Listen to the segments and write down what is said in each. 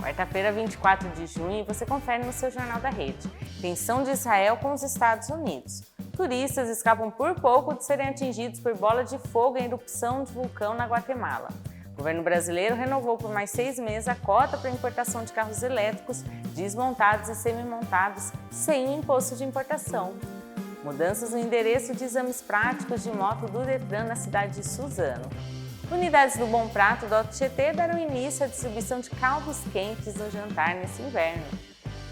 Quarta-feira, 24 de junho, você confere no seu Jornal da Rede. Tensão de Israel com os Estados Unidos. Turistas escapam por pouco de serem atingidos por bola de fogo em erupção de vulcão na Guatemala. O governo brasileiro renovou por mais 6 meses a cota para importação de carros elétricos desmontados e semi-montados sem imposto de importação. Mudanças no endereço de exames práticos de moto do Detran na cidade de Suzano. Unidades do Bom Prato do Alto Tietê deram início à distribuição de caldos quentes no jantar nesse inverno.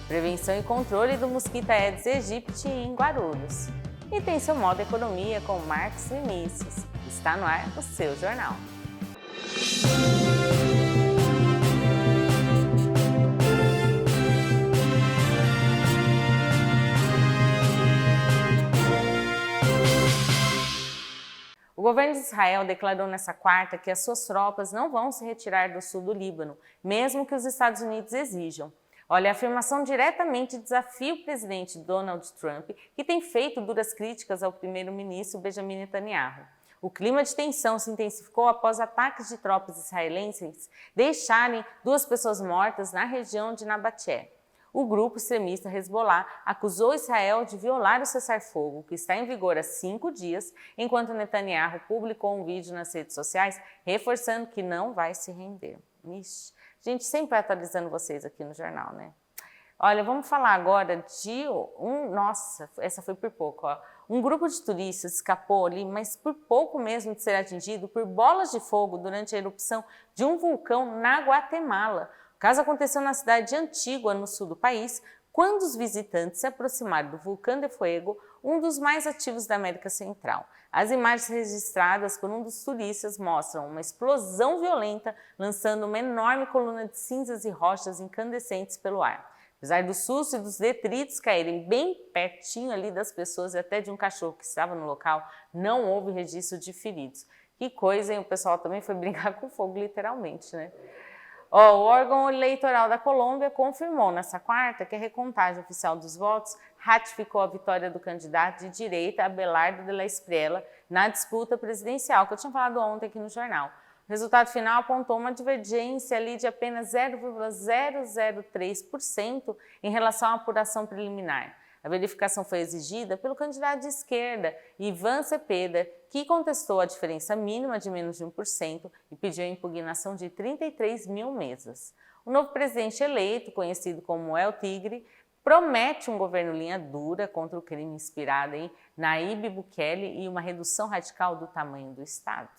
Prevenção e controle do mosquito Aedes aegypti em Guarulhos. E tem seu modo economia com Marcos Vinícius. Está no ar o seu jornal. O governo de Israel declarou nesta quarta que as suas tropas não vão se retirar do sul do Líbano, mesmo que os Estados Unidos exijam. Olha, a afirmação diretamente desafia o presidente Donald Trump, que tem feito duras críticas ao primeiro-ministro Benjamin Netanyahu. O clima de tensão se intensificou após ataques de tropas israelenses deixarem 2 pessoas mortas na região de Nabaté. O grupo extremista Hezbollah acusou Israel de violar o cessar-fogo, que está em vigor há 5 dias, enquanto Netanyahu publicou um vídeo nas redes sociais reforçando que não vai se render. Ixi, gente, sempre atualizando vocês aqui no jornal, né? Olha, vamos falar agora de nossa, essa foi por pouco, ó. Um grupo de turistas escapou ali, mas por pouco mesmo de ser atingido por bolas de fogo durante a erupção de um vulcão na Guatemala. O caso aconteceu na cidade de Antígua, no sul do país, quando os visitantes se aproximaram do Vulcão de Fuego, um dos mais ativos da América Central. As imagens registradas por um dos turistas mostram uma explosão violenta, lançando uma enorme coluna de cinzas e rochas incandescentes pelo ar. Apesar do susto e dos detritos caírem bem pertinho ali das pessoas e até de um cachorro que estava no local, não houve registro de feridos. Que coisa, hein? O pessoal também foi brincar com fogo, literalmente, né? O órgão eleitoral da Colômbia confirmou nesta quarta que a recontagem oficial dos votos ratificou a vitória do candidato de direita Abelardo de la Espriella na disputa presidencial, que eu tinha falado ontem aqui no jornal. O resultado final apontou uma divergência ali de apenas 0,003% em relação à apuração preliminar. A verificação foi exigida pelo candidato de esquerda, Ivan Cepeda, que contestou a diferença mínima de menos de 1% e pediu a impugnação de 33 mil mesas. O novo presidente eleito, conhecido como El Tigre, promete um governo linha dura contra o crime inspirado em Nayib Bukele e uma redução radical do tamanho do Estado.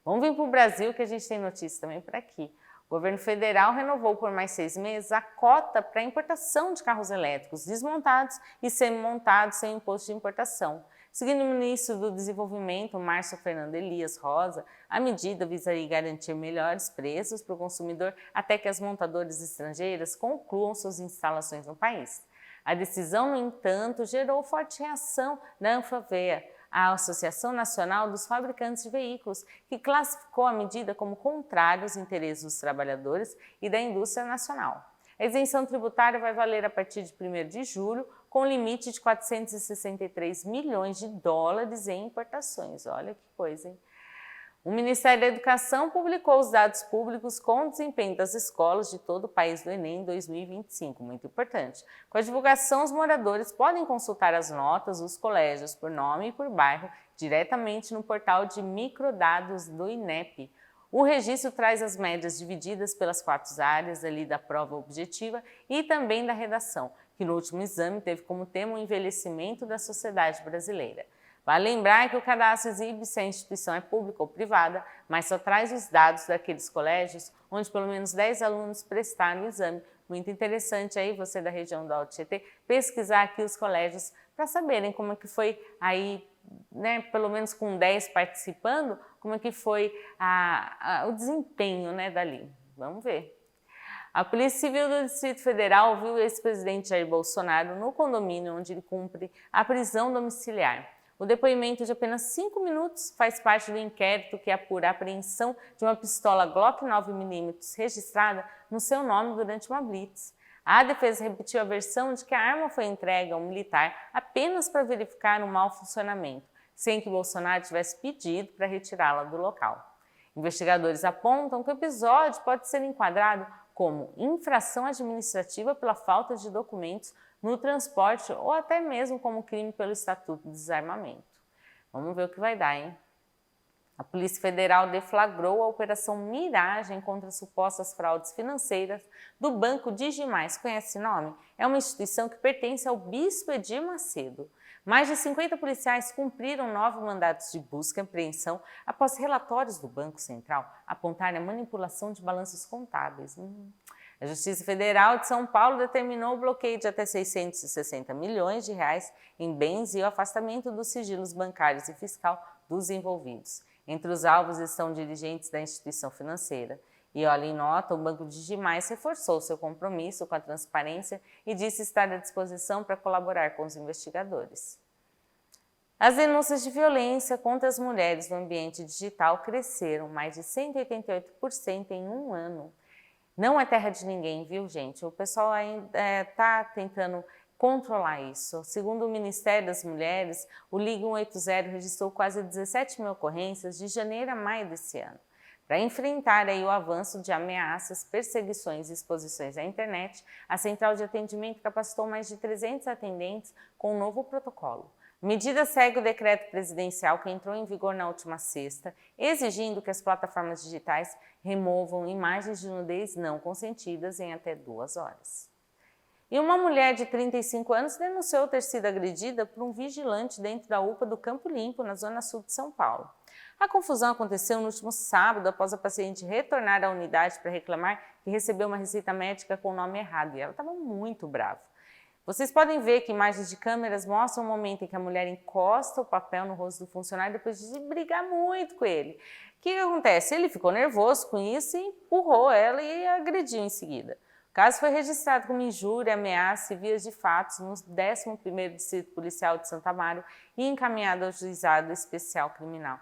Vamos vir para o Brasil, que a gente tem notícia também por aqui. O governo federal renovou por mais 6 meses a cota para a importação de carros elétricos desmontados e semi-montados sem imposto de importação. Seguindo o ministro do Desenvolvimento, Márcio Fernando Elias Rosa, a medida visaria garantir melhores preços para o consumidor até que as montadoras estrangeiras concluam suas instalações no país. A decisão, no entanto, gerou forte reação da Anfavea, a Associação Nacional dos Fabricantes de Veículos, que classificou a medida como contrária aos interesses dos trabalhadores e da indústria nacional. A isenção tributária vai valer a partir de 1º de julho, com limite de 463 milhões de dólares em importações. Olha que coisa, hein? O Ministério da Educação publicou os dados públicos com o desempenho das escolas de todo o país do Enem 2025, muito importante. Com a divulgação, os moradores podem consultar as notas dos colégios por nome e por bairro diretamente no portal de microdados do INEP. O registro traz as médias divididas pelas 4 áreas ali da prova objetiva e também da redação, que no último exame teve como tema o envelhecimento da sociedade brasileira. Vale lembrar que o cadastro exibe se a instituição é pública ou privada, mas só traz os dados daqueles colégios onde pelo menos 10 alunos prestaram o exame. Muito interessante aí, você da região do Alto Tietê, pesquisar aqui os colégios para saberem como é que foi aí, né, pelo menos com 10 participando, como é que foi o desempenho, né, dali. Vamos ver. A Polícia Civil do Distrito Federal viu o ex-presidente Jair Bolsonaro no condomínio onde ele cumpre a prisão domiciliar. O depoimento de apenas 5 minutos faz parte do inquérito que apura a apreensão de uma pistola Glock 9mm registrada no seu nome durante uma blitz. A defesa repetiu a versão de que a arma foi entregue a um militar apenas para verificar um mau funcionamento, sem que Bolsonaro tivesse pedido para retirá-la do local. Investigadores apontam que o episódio pode ser enquadrado como infração administrativa pela falta de documentos no transporte ou até mesmo como crime pelo Estatuto de Desarmamento. Vamos ver o que vai dar, hein? A Polícia Federal deflagrou a Operação Miragem contra supostas fraudes financeiras do Banco Digimais. Conhece esse nome? É uma instituição que pertence ao Bispo Edir Macedo. Mais de 50 policiais cumpriram 9 mandatos de busca e apreensão após relatórios do Banco Central apontarem a manipulação de balanços contábeis. A Justiça Federal de São Paulo determinou o bloqueio de até 660 milhões de reais em bens e o afastamento dos sigilos bancários e fiscal dos envolvidos. Entre os alvos estão dirigentes da instituição financeira. E olha, em nota, o Banco Digimais reforçou seu compromisso com a transparência e disse estar à disposição para colaborar com os investigadores. As denúncias de violência contra as mulheres no ambiente digital cresceram mais de 188% em um ano. Não é terra de ninguém, viu, gente? O pessoal ainda está tentando controlar isso. Segundo o Ministério das Mulheres, o Ligue 180 registrou quase 17 mil ocorrências de janeiro a maio desse ano. Para enfrentar aí o avanço de ameaças, perseguições e exposições à internet, a Central de Atendimento capacitou mais de 300 atendentes com um novo protocolo. A medida segue o decreto presidencial que entrou em vigor na última sexta, exigindo que as plataformas digitais removam imagens de nudez não consentidas em até 2 horas. E uma mulher de 35 anos denunciou ter sido agredida por um vigilante dentro da UPA do Campo Limpo, na zona sul de São Paulo. A confusão aconteceu no último sábado após a paciente retornar à unidade para reclamar que recebeu uma receita médica com o nome errado e ela estava muito brava. Vocês podem ver que imagens de câmeras mostram o momento em que a mulher encosta o papel no rosto do funcionário depois de brigar muito com ele. O que acontece? Ele ficou nervoso com isso e empurrou ela e agrediu em seguida. O caso foi registrado como injúria, ameaça e vias de fatos no 11º Distrito Policial de Santo Amaro e encaminhado ao Juizado Especial Criminal.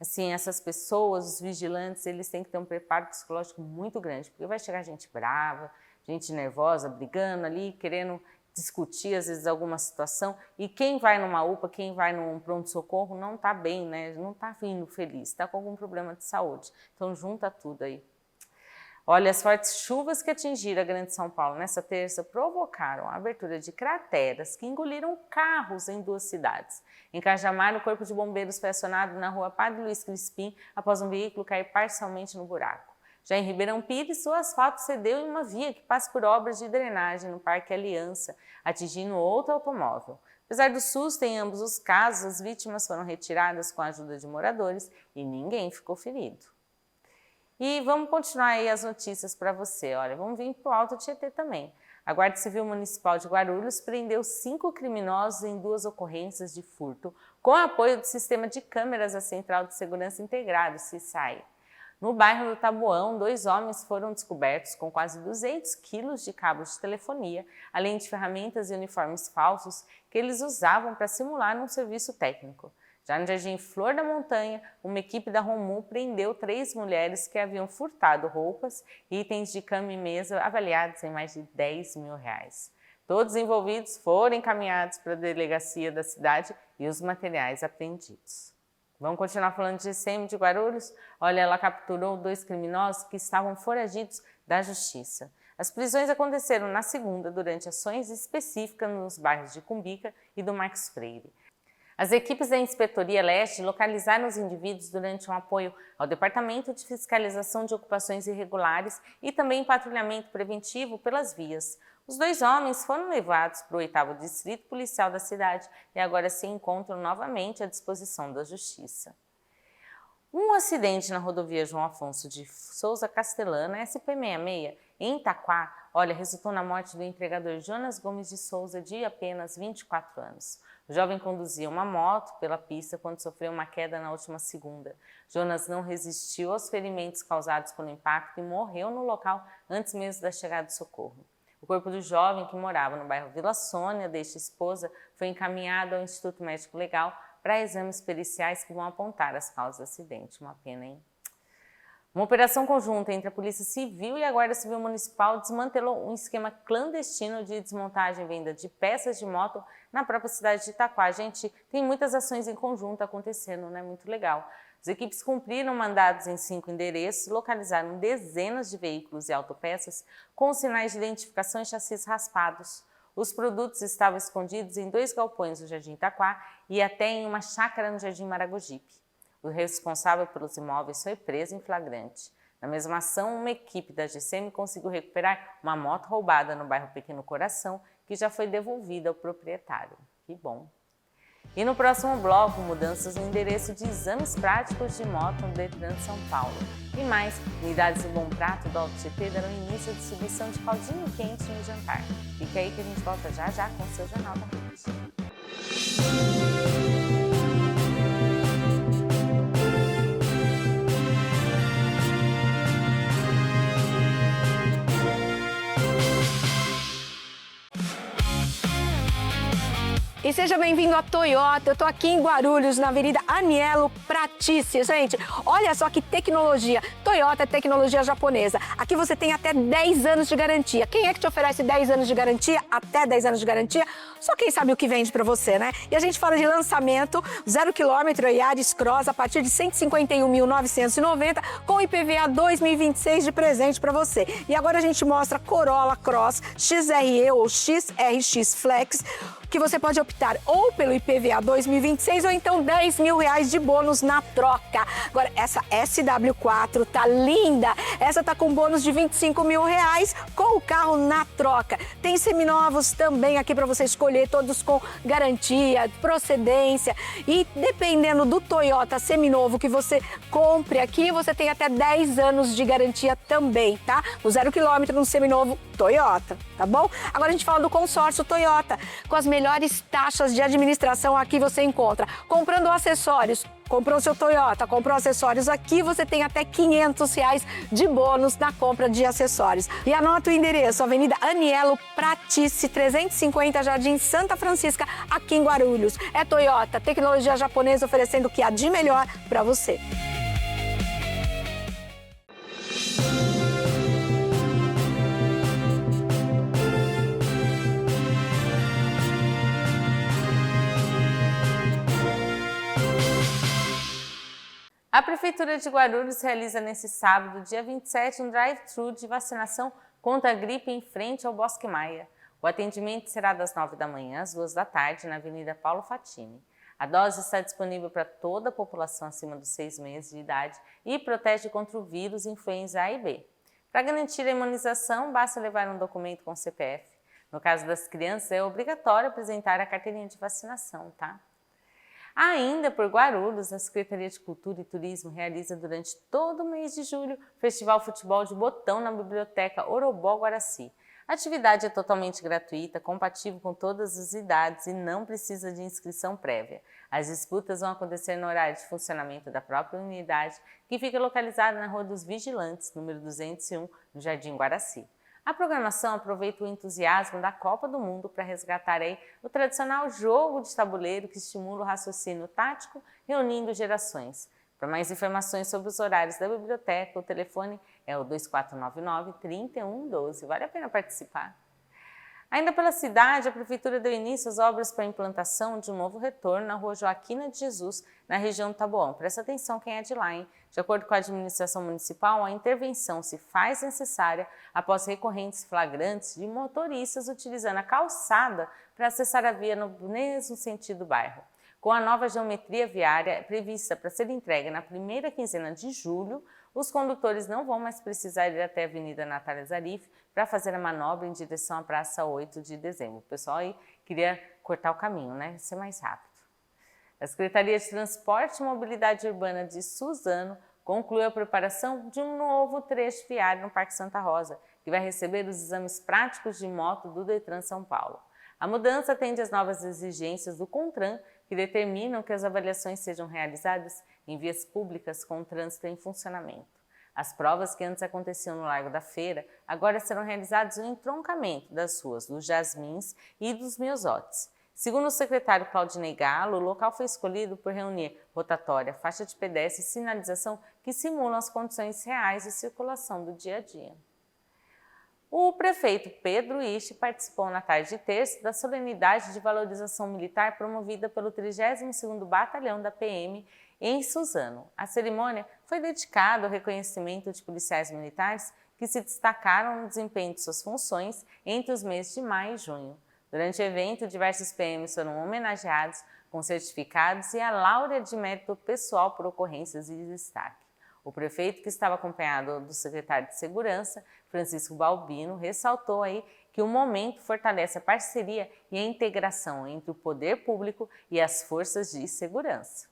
Assim, essas pessoas, os vigilantes, eles têm que ter um preparo psicológico muito grande, porque vai chegar gente brava, gente nervosa, brigando ali, querendo discutir às vezes alguma situação, e quem vai numa UPA, quem vai num pronto-socorro não está bem, né? Não está vindo feliz, está com algum problema de saúde. Então junta tudo aí. Olha, as fortes chuvas que atingiram a Grande São Paulo nessa terça provocaram a abertura de crateras que engoliram carros em 2 cidades. Em Cajamar, o Corpo de Bombeiros foi acionado na rua Padre Luiz Crispim após um veículo cair parcialmente no buraco. Já em Ribeirão Pires, o asfalto cedeu em uma via que passa por obras de drenagem no Parque Aliança, atingindo outro automóvel. Apesar do susto em ambos os casos, as vítimas foram retiradas com a ajuda de moradores e ninguém ficou ferido. E vamos continuar aí as notícias para você. Olha, vamos vir para o Alto Tietê também. A Guarda Civil Municipal de Guarulhos prendeu 5 criminosos em 2 ocorrências de furto, com apoio do Sistema de Câmeras da Central de Segurança Integrado, CISAI. No bairro do Taboão, 2 homens foram descobertos com quase 200 quilos de cabos de telefonia, além de ferramentas e uniformes falsos que eles usavam para simular um serviço técnico. Já no Jardim Flor da Montanha, uma equipe da Romu prendeu 3 mulheres que haviam furtado roupas e itens de cama e mesa avaliados em mais de R$10 mil. Todos os envolvidos foram encaminhados para a delegacia da cidade e os materiais apreendidos. Vamos continuar falando de GCM de Guarulhos? Olha, ela capturou 2 criminosos que estavam foragidos da justiça. As prisões aconteceram na segunda durante ações específicas nos bairros de Cumbica e do Marcos Freire. As equipes da Inspetoria Leste localizaram os indivíduos durante um apoio ao Departamento de Fiscalização de Ocupações Irregulares e também patrulhamento preventivo pelas vias. Os 2 homens foram levados para o 8º Distrito Policial da cidade e agora se encontram novamente à disposição da Justiça. Um acidente na rodovia João Afonso de Souza Castellana, SP66, em Itaquá, resultou na morte do entregador Jonas Gomes de Souza, de apenas 24 anos. O jovem conduzia uma moto pela pista quando sofreu uma queda na última segunda. Jonas não resistiu aos ferimentos causados pelo impacto e morreu no local antes mesmo da chegada do socorro. O corpo do jovem, que morava no bairro Vila Sônia, desta esposa, foi encaminhado ao Instituto Médico Legal para exames periciais que vão apontar as causas do acidente. Uma pena, hein? Uma operação conjunta entre a Polícia Civil e a Guarda Civil Municipal desmantelou um esquema clandestino de desmontagem e venda de peças de moto na própria cidade de Itaquá. Gente, tem muitas ações em conjunto acontecendo, né? Muito legal. As equipes cumpriram mandados em 5 endereços e localizaram dezenas de veículos e autopeças com sinais de identificação e chassis raspados. Os produtos estavam escondidos em 2 galpões no Jardim Itaquá e até em uma chácara no Jardim Maragogipe. O responsável pelos imóveis foi preso em flagrante. Na mesma ação, uma equipe da GCM conseguiu recuperar uma moto roubada no bairro Pequeno Coração, que já foi devolvida ao proprietário. Que bom! E no próximo bloco, mudanças no endereço de exames práticos de moto no Detran de São Paulo. E mais, unidades do Bom Prato do Alto GT darão início à distribuição de caldinho quente no jantar. Fica aí que a gente volta já já com o seu Jornal da Rede. E seja bem-vindo à Toyota. Eu tô aqui em Guarulhos, na Avenida Anielo Pratícia. Gente, olha só que tecnologia. Toyota é tecnologia japonesa. Aqui você tem até 10 anos de garantia. Quem é que te oferece 10 anos de garantia? Até 10 anos de garantia? Só quem sabe o que vende pra você, né? E a gente fala de lançamento, 0 km Yaris Cross a partir de 151.990 com IPVA 2026 de presente pra você. E agora a gente mostra Corolla Cross XRE ou XRX Flex, que você pode optar ou pelo IPVA 2026 ou então R$10 mil de bônus na troca. Agora, essa SW4 tá linda. Essa tá com bônus de R$25 mil com o carro na troca. Tem seminovos também aqui para você escolher, todos com garantia, procedência. E dependendo do Toyota seminovo que você compre aqui, você tem até 10 anos de garantia também, tá? No 0 km no seminovo Toyota, tá bom? Agora a gente fala do consórcio Toyota, com as melhores taxas de administração aqui você encontra. Comprando acessórios, comprou seu Toyota, comprou acessórios aqui, você tem até R$500 de bônus na compra de acessórios. E anota o endereço, Avenida Anielo Pratícia 350, Jardim Santa Francisca, aqui em Guarulhos. É Toyota, tecnologia japonesa oferecendo o que há de melhor para você. A Prefeitura de Guarulhos realiza nesse sábado, dia 27, um drive-thru de vacinação contra a gripe em frente ao Bosque Maia. O atendimento será das 9 da manhã às 2 da tarde na Avenida Paulo Fatini. A dose está disponível para toda a população acima dos 6 meses de idade e protege contra o vírus influenza A e B. Para garantir a imunização, basta levar um documento com CPF. No caso das crianças, é obrigatório apresentar a carteirinha de vacinação, tá? Ainda por Guarulhos, a Secretaria de Cultura e Turismo realiza durante todo o mês de julho o Festival Futebol de Botão na Biblioteca Orobó Guaraci. A atividade é totalmente gratuita, compatível com todas as idades e não precisa de inscrição prévia. As disputas vão acontecer no horário de funcionamento da própria unidade, que fica localizada na Rua dos Vigilantes, número 201, no Jardim Guaraci. A programação aproveita o entusiasmo da Copa do Mundo para resgatar aí o tradicional jogo de tabuleiro que estimula o raciocínio tático, reunindo gerações. Para mais informações sobre os horários da biblioteca, o telefone é o 2499-3112. Vale a pena participar. Ainda pela cidade, a Prefeitura deu início às obras para a implantação de um novo retorno na Rua Joaquina de Jesus, na região do Taboão. Presta atenção quem é de lá, hein? De acordo com a administração municipal, a intervenção se faz necessária após recorrentes flagrantes de motoristas utilizando a calçada para acessar a via no mesmo sentido do bairro. Com a nova geometria viária prevista para ser entregue na primeira quinzena de julho, os condutores não vão mais precisar ir até a Avenida Natália Zarif para fazer a manobra em direção à Praça 8 de Dezembro. O pessoal aí queria cortar o caminho, né? Ser mais rápido. A Secretaria de Transporte e Mobilidade Urbana de Suzano concluiu a preparação de um novo trecho viário no Parque Santa Rosa, que vai receber os exames práticos de moto do Detran São Paulo. A mudança atende às novas exigências do CONTRAN, que determinam que as avaliações sejam realizadas em vias públicas com o trânsito em funcionamento. As provas que antes aconteciam no Largo da Feira agora serão realizadas no entroncamento das ruas dos Jasmins e dos Miosotes. Segundo o secretário Claudinei Galo, o local foi escolhido por reunir rotatória, faixa de pedestre e sinalização que simulam as condições reais de circulação do dia a dia. O prefeito Pedro Ishi participou na tarde de terça da solenidade de valorização militar promovida pelo 32º Batalhão da PM em Suzano. A cerimônia foi dedicada ao reconhecimento de policiais militares que se destacaram no desempenho de suas funções entre os meses de maio e junho. Durante o evento, diversos PMs foram homenageados com certificados e a Laura de Mérito Pessoal por ocorrências de destaque. O prefeito, que estava acompanhado do secretário de Segurança, Francisco Balbino, ressaltou aí que o momento fortalece a parceria e a integração entre o poder público e as forças de segurança.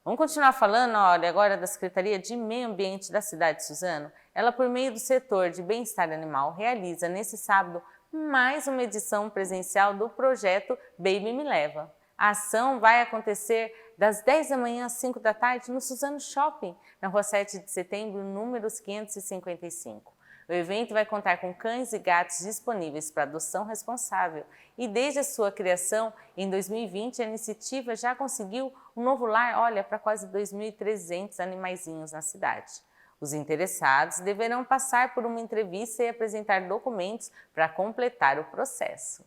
Vamos continuar falando, olha, agora da Secretaria de Meio Ambiente da cidade de Suzano. Ela, por meio do setor de bem-estar animal, realiza nesse sábado mais uma edição presencial do projeto Baby Me Leva. A ação vai acontecer das 10 da manhã às 5 da tarde no Suzano Shopping, na Rua 7 de Setembro, números 555. O evento vai contar com cães e gatos disponíveis para adoção responsável e desde a sua criação, em 2020, a iniciativa já conseguiu um novo lar, olha, para quase 2.300 animaizinhos na cidade. Os interessados deverão passar por uma entrevista e apresentar documentos para completar o processo.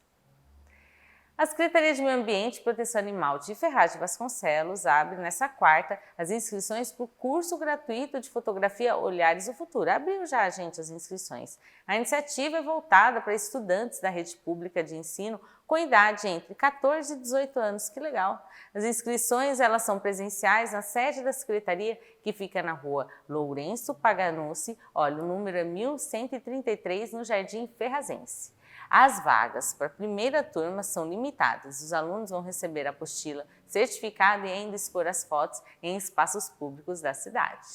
A Secretaria de Meio Ambiente e Proteção Animal de Ferraz de Vasconcelos abre nesta quarta as inscrições para o curso gratuito de fotografia Olhares do Futuro. Abriu já, gente, as inscrições. A iniciativa é voltada para estudantes da rede pública de ensino com idade entre 14 e 18 anos. Que legal! As inscrições elas são presenciais na sede da Secretaria, que fica na rua Lourenço Paganucci, olha, o número é 1133, no Jardim Ferrazense. As vagas para a primeira turma são limitadas. Os alunos vão receber a apostila, certificado e ainda expor as fotos em espaços públicos da cidade.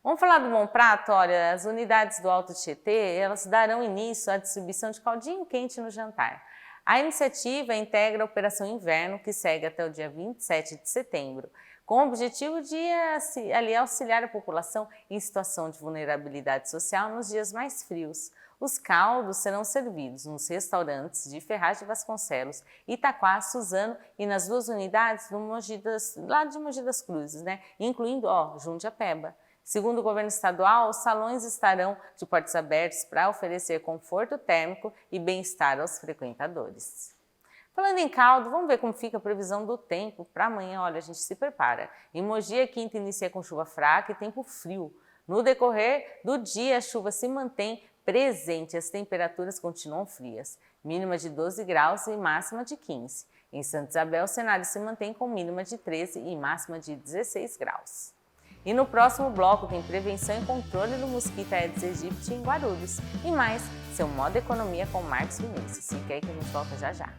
Vamos falar do Bom Prato? Olha, as unidades do Alto Tietê, elas darão início à distribuição de caldinho quente no jantar. A iniciativa integra a Operação Inverno, que segue até o dia 27 de setembro, com o objetivo de auxiliar a população em situação de vulnerabilidade social nos dias mais frios. Os caldos serão servidos nos restaurantes de Ferraz de Vasconcelos, Itaquá, Suzano e nas duas unidades do lá de Mogi das Cruzes, incluindo Jundiapeba. Segundo o governo estadual, os salões estarão de portas abertas para oferecer conforto térmico e bem-estar aos frequentadores. Falando em caldo, vamos ver como fica a previsão do tempo para amanhã. Olha, a gente se prepara. Em Mogi, a quinta inicia com chuva fraca e tempo frio. No decorrer do dia, a chuva se mantém presente, as temperaturas continuam frias, mínima de 12 graus e máxima de 15. Em Santa Isabel, o cenário se mantém com mínima de 13 e máxima de 16 graus. E no próximo bloco tem prevenção e controle do mosquito Aedes aegypti em Guarulhos. E mais, seu modo economia com Marcos Vinícius. Fica aí que a gente volta já já.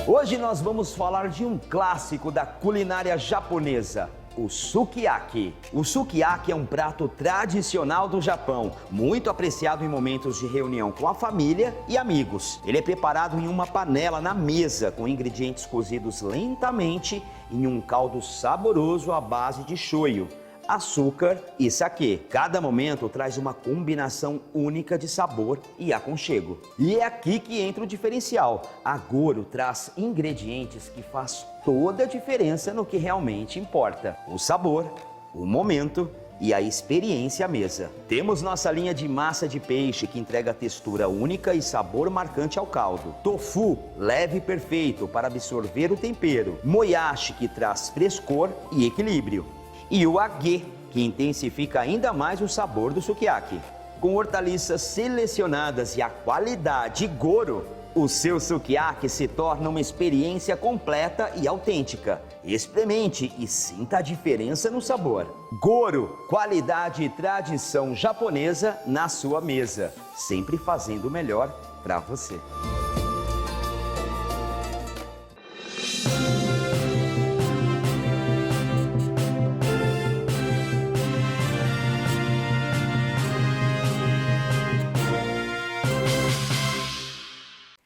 Hoje nós vamos falar de um clássico da culinária japonesa, o sukiyaki. O sukiyaki é um prato tradicional do Japão, muito apreciado em momentos de reunião com a família e amigos. Ele é preparado em uma panela na mesa, com ingredientes cozidos lentamente em um caldo saboroso à base de shoyu, açúcar e saquê. Cada momento traz uma combinação única de sabor e aconchego. E é aqui que entra o diferencial. A Goro traz ingredientes que faz toda a diferença no que realmente importa: o sabor, o momento e a experiência à mesa. Temos nossa linha de massa de peixe, que entrega textura única e sabor marcante ao caldo. Tofu, leve e perfeito para absorver o tempero. Moyashi, que traz frescor e equilíbrio. E o agê, que intensifica ainda mais o sabor do sukiyaki. Com hortaliças selecionadas e a qualidade Goro, o seu sukiyaki se torna uma experiência completa e autêntica. Experimente e sinta a diferença no sabor. Goro, qualidade e tradição japonesa na sua mesa, sempre fazendo o melhor para você.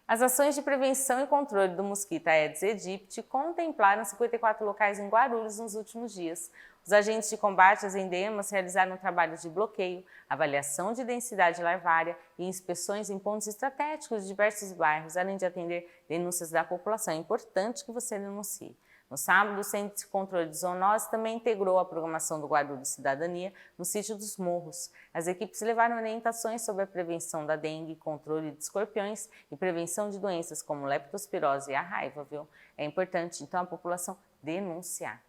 As ações de prevenção e controle do mosquito Aedes aegypti contemplaram 54 locais em Guarulhos nos últimos dias. Os agentes de combate às endemas realizaram trabalhos de bloqueio, avaliação de densidade larvária e inspeções em pontos estratégicos de diversos bairros, além de atender denúncias da população. É importante que você denuncie. No sábado, o Centro de Controle de Zoonose também integrou a programação do Guarulhos Cidadania no sítio dos Morros. As equipes levaram orientações sobre a prevenção da dengue, controle de escorpiões e prevenção de doenças como leptospirose e a raiva, viu? É importante, então, a população denunciar.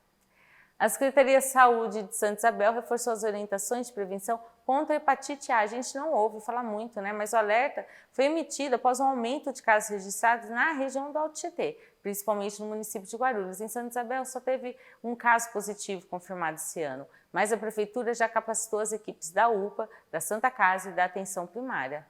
A Secretaria de Saúde de Santa Isabel reforçou as orientações de prevenção contra a hepatite A. A gente não ouve falar muito, né? Mas o alerta foi emitido após um aumento de casos registrados na região do Alto Tietê, principalmente no município de Guarulhos. Em Santa Isabel só teve um caso positivo confirmado esse ano, mas a Prefeitura já capacitou as equipes da UPA, da Santa Casa e da Atenção Primária.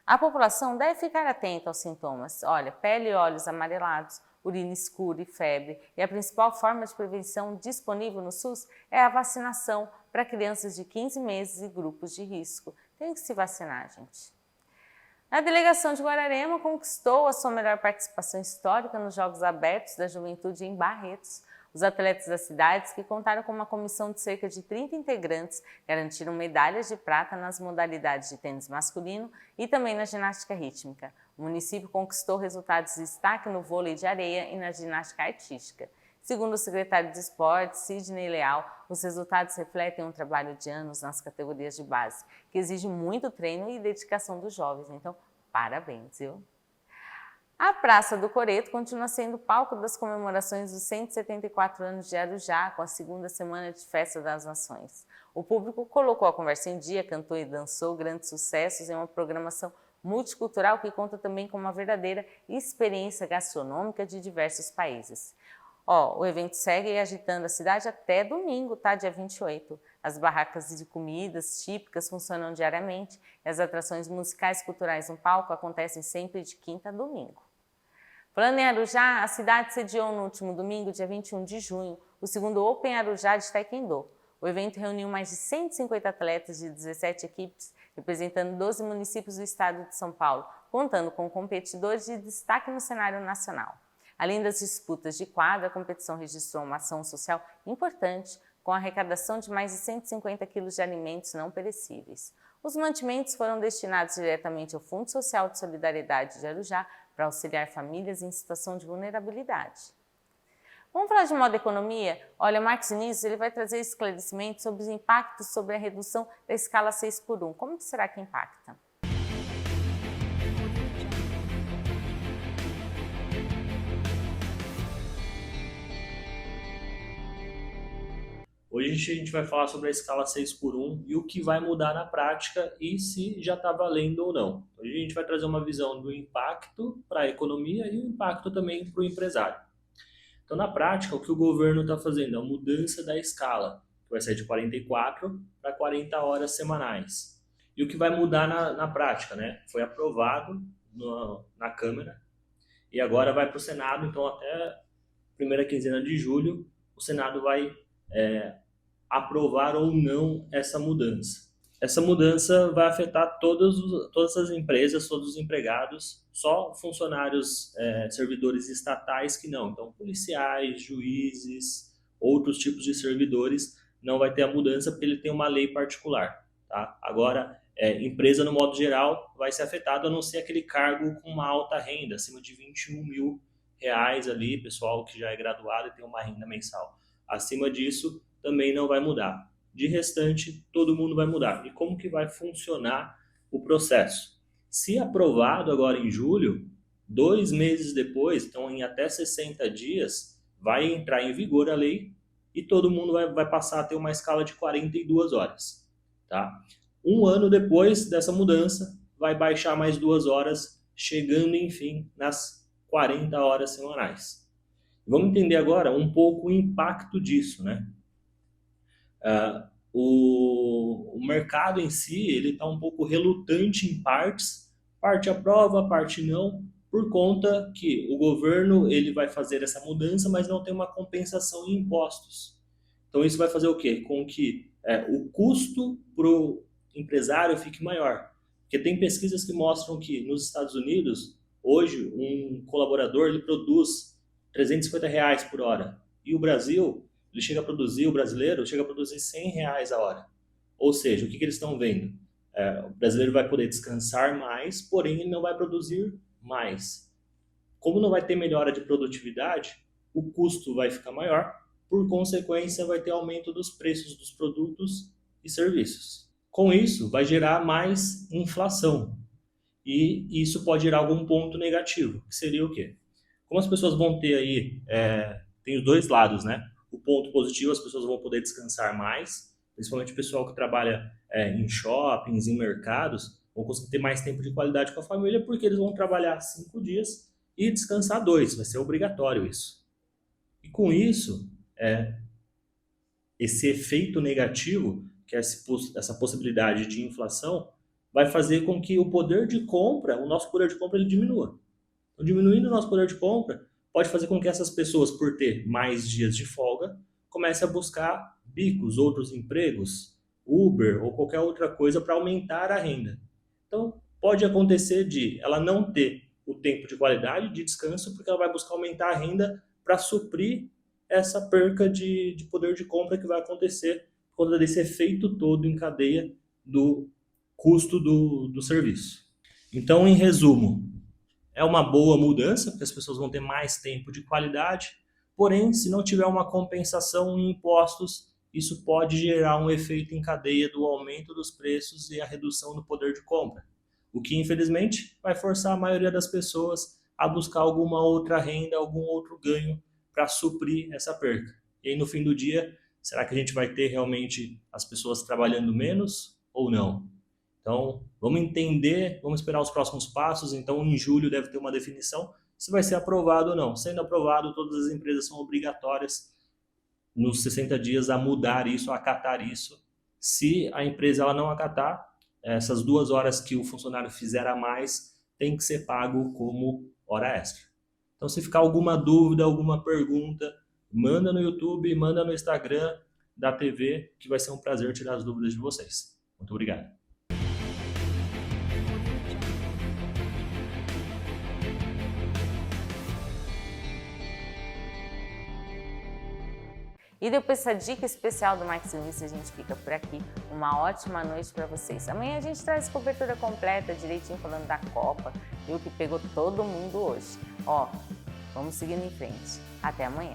A população deve ficar atenta aos sintomas. Olha, pele e olhos amarelados, urina escura e febre. E a principal forma de prevenção disponível no SUS é a vacinação para crianças de 15 meses e grupos de risco. Tem que se vacinar, gente. A delegação de Guararema conquistou a sua melhor participação histórica nos Jogos Abertos da Juventude em Barretos. Os atletas das cidades, que contaram com uma comissão de cerca de 30 integrantes, garantiram medalhas de prata nas modalidades de tênis masculino e também na ginástica rítmica. O município conquistou resultados de destaque no vôlei de areia e na ginástica artística. Segundo o secretário de Esportes, Sidney Leal, os resultados refletem um trabalho de anos nas categorias de base, que exige muito treino e dedicação dos jovens. Então, parabéns, viu? A Praça do Coreto continua sendo palco das comemorações dos 174 anos de Arujá, com a segunda semana de Festa das Nações. O público colocou a conversa em dia, cantou e dançou grandes sucessos em uma programação multicultural que conta também com uma verdadeira experiência gastronômica de diversos países. O evento segue agitando a cidade até domingo, tá? Dia 28. As barracas de comidas típicas funcionam diariamente e as atrações musicais e culturais no palco acontecem sempre de quinta a domingo. Falando em Arujá, a cidade sediou no último domingo, dia 21 de junho, o segundo Open Arujá de Taekwondo. O evento reuniu mais de 150 atletas de 17 equipes, representando 12 municípios do estado de São Paulo, contando com competidores de destaque no cenário nacional. Além das disputas de quadra, a competição registrou uma ação social importante, com a arrecadação de mais de 150 quilos de alimentos não perecíveis. Os mantimentos foram destinados diretamente ao Fundo Social de Solidariedade de Arujá para auxiliar famílias em situação de vulnerabilidade. Vamos falar de moda e economia? Olha, o Marcos Vinícius ele vai trazer esclarecimentos sobre os impactos sobre a redução da escala 6x1. Como que será que impacta? Hoje a gente vai falar sobre a escala 6x1 e o que vai mudar na prática e se já está valendo ou não. Hoje a gente vai trazer uma visão do impacto para a economia e o impacto também para o empresário. Então, na prática, o que o governo está fazendo é a mudança da escala, que vai ser de 44 para 40 horas semanais. E o que vai mudar na prática, né? Foi aprovado na Câmara e agora vai para o Senado, então até a primeira quinzena de julho o Senado vai aprovar ou não essa mudança. Essa mudança vai afetar todas as empresas, todos os empregados, só funcionários, servidores estatais que não. Então, policiais, juízes, outros tipos de servidores, não vai ter a mudança porque ele tem uma lei particular. Tá? Agora, empresa no modo geral vai ser afetada, a não ser aquele cargo com uma alta renda, acima de R$21 mil ali, pessoal que já é graduado e tem uma renda mensal. Acima disso, também não vai mudar. De restante, todo mundo vai mudar. E como que vai funcionar o processo? Se aprovado agora em julho, 2 meses depois, então em até 60 dias, vai entrar em vigor a lei e todo mundo vai passar a ter uma escala de 42 horas. Tá? 1 ano depois dessa mudança, vai baixar mais 2 horas, chegando, enfim, nas 40 horas semanais. Vamos entender agora um pouco o impacto disso, né? O mercado em si ele está um pouco relutante em partes, parte aprova, parte não, por conta que o governo ele vai fazer essa mudança, mas não tem uma compensação em impostos. Então isso vai fazer o quê? Com que o custo para o empresário fique maior. Porque tem pesquisas que mostram que nos Estados Unidos, hoje um colaborador ele produz R$350 por hora. E o Brasil, o brasileiro chega a produzir R$100 a hora. Ou seja, o que eles estão vendo? O brasileiro vai poder descansar mais, porém ele não vai produzir mais. Como não vai ter melhora de produtividade, o custo vai ficar maior, por consequência vai ter aumento dos preços dos produtos e serviços. Com isso, vai gerar mais inflação e isso pode gerar algum ponto negativo, que seria o quê? Como as pessoas vão ter aí, tem os dois lados, né? O ponto positivo, as pessoas vão poder descansar mais, principalmente o pessoal que trabalha em shoppings, em mercados, vão conseguir ter mais tempo de qualidade com a família, porque eles vão trabalhar 5 dias e descansar 2, vai ser obrigatório isso. E com isso, esse efeito negativo, que é essa possibilidade de inflação, vai fazer com que o poder de compra, o nosso poder de compra, ele diminua. Então, diminuindo o nosso poder de compra, pode fazer com que essas pessoas, por ter mais dias de folga, comecem a buscar bicos, outros empregos, Uber ou qualquer outra coisa para aumentar a renda. Então, pode acontecer de ela não ter o tempo de qualidade, de descanso, porque ela vai buscar aumentar a renda para suprir essa perca de poder de compra que vai acontecer por conta desse efeito todo em cadeia do custo do serviço. Então, em resumo, é uma boa mudança, porque as pessoas vão ter mais tempo de qualidade, porém, se não tiver uma compensação em impostos, isso pode gerar um efeito em cadeia do aumento dos preços e a redução do poder de compra, o que, infelizmente, vai forçar a maioria das pessoas a buscar alguma outra renda, algum outro ganho para suprir essa perca. E aí, no fim do dia, será que a gente vai ter realmente as pessoas trabalhando menos ou não? Então, vamos entender, vamos esperar os próximos passos. Então, em julho deve ter uma definição se vai ser aprovado ou não. Sendo aprovado, todas as empresas são obrigatórias nos 60 dias a mudar isso, a acatar isso. Se a empresa ela não acatar, essas 2 horas que o funcionário fizer a mais tem que ser pago como hora extra. Então, se ficar alguma dúvida, alguma pergunta, manda no YouTube, manda no Instagram da TV, que vai ser um prazer tirar as dúvidas de vocês. Muito obrigado. E depois dessa dica especial do Max Luiz, a gente fica por aqui. Uma ótima noite para vocês. Amanhã a gente traz cobertura completa, direitinho falando da Copa e o que pegou todo mundo hoje. Vamos seguindo em frente. Até amanhã.